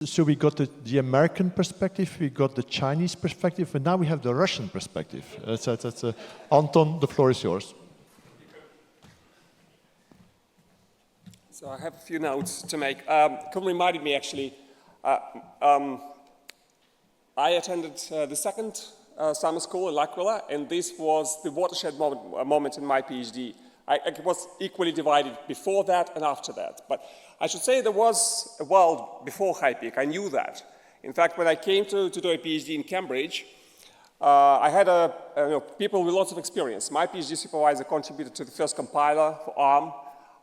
So we got the American perspective, we got the Chinese perspective, and now we have the Russian perspective. Anton, the floor is yours. So I have a few notes to make. Come reminded me actually, I attended the second summer school in L'Aquila, and this was the watershed moment in my PhD. I was equally divided before that and after that. But I should say there was a world before HiPEAC. I knew that. In fact, when I came to do a PhD in Cambridge, I had people with lots of experience. My PhD supervisor contributed to the first compiler for ARM.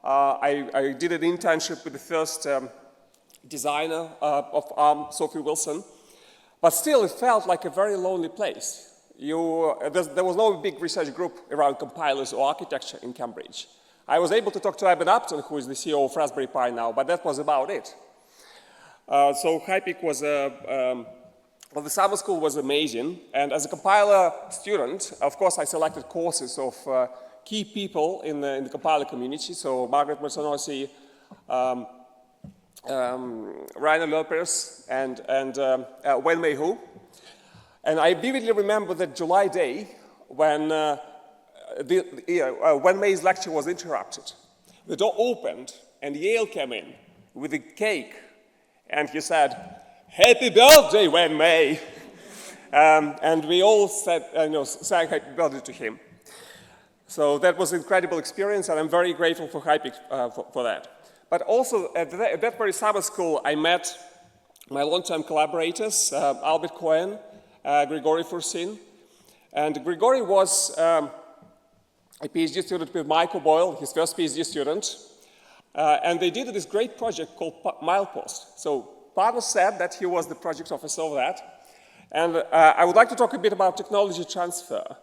I did an internship with the first designer of ARM, Sophie Wilson. But still, it felt like a very lonely place. There was no big research group around compilers or architecture in Cambridge. I was able to talk to Eben Upton, who is the CEO of Raspberry Pi now, but that was about it. So HiPEAC was the summer school was amazing. And as a compiler student, of course, I selected courses of key people in the compiler community. So Margaret Martonossi, Rainer Lopez, and Wenmei Hu. And I vividly remember that July day when Wenmei's lecture was interrupted. The door opened and Yale came in with a cake and he said, "Happy birthday, Wenmei!" And we all said, sang happy birthday to him. So that was an incredible experience, and I'm very grateful for HiPEAC for that. But also at that very summer school, I met my long-term collaborators, Albert Cohen, Grigory Fursin. And Grigory was a PhD student with Michael Boyle, his first PhD student. And they did this great project called Milepost. So Panos said that he was the project officer of that. And I would like to talk a bit about technology transfer.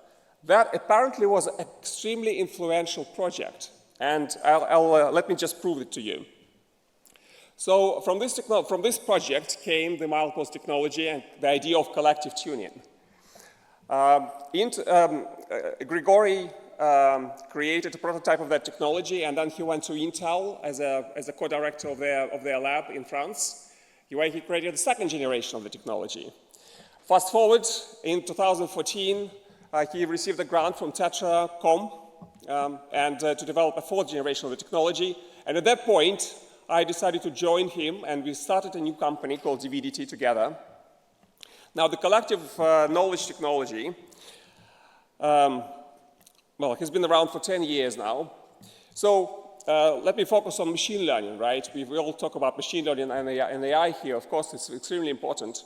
That apparently was an extremely influential project. And let me just prove it to you. So from this project came the Milepost technology and the idea of collective tuning. Grigory created a prototype of that technology, and then he went to Intel as a co-director of their lab in France, where he created the second generation of the technology. Fast forward, in 2014, he received a grant from Tetra.com to develop a fourth generation of the technology. And at that point, I decided to join him, and we started a new company called DVDT together. Now, the collective knowledge technology, well, has been around for 10 years now. So let me focus on machine learning, right? We all talk about machine learning and AI here. Of course, it's extremely important.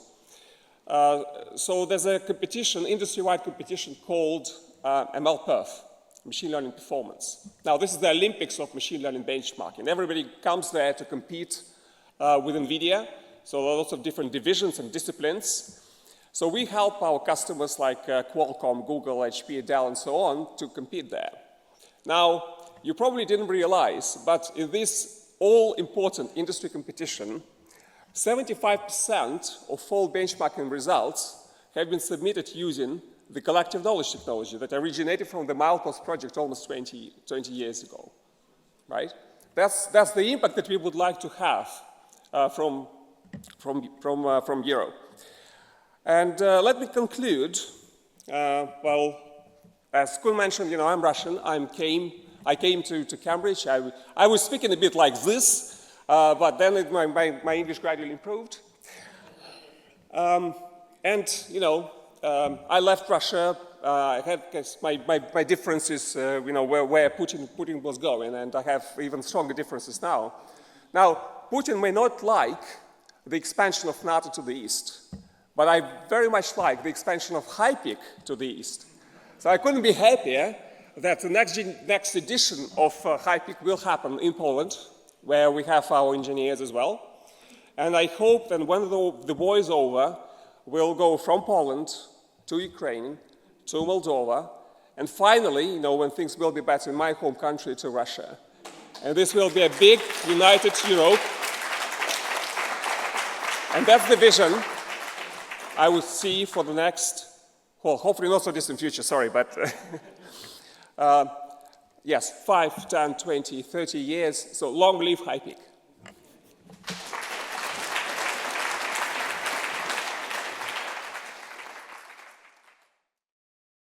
So there's a competition, industry-wide competition called MLPerf, Machine Learning Performance. Now, this is the Olympics of machine learning benchmarking. Everybody comes there to compete with NVIDIA. So there are lots of different divisions and disciplines. So we help our customers like Qualcomm, Google, HP, Dell, and so on to compete there. Now, you probably didn't realize, but in this all-important industry competition, 75% of all benchmarking results have been submitted using the collective knowledge technology that originated from the Milepost project almost 20 years ago, right? That's the impact that we would like to have from Europe. And let me conclude. Well, as Kun mentioned, I'm Russian. I came to Cambridge. I was speaking a bit like this, but then my English gradually improved. I left Russia. I had my differences, where Putin was going, and I have even stronger differences now. Now, Putin may not like the expansion of NATO to the east, but I very much like the expansion of HiPEAC to the east. So I couldn't be happier that the next edition of HiPEAC will happen in Poland, where we have our engineers as well. And I hope that when the war is over, we'll go from Poland to Ukraine, to Moldova, and finally, when things will be better in my home country, to Russia. And this will be a big, united Europe. And that's the vision I would see for the next, well, hopefully not so distant future, sorry, but yes, 5, 10, 20, 30 years. So long live HiPEAC.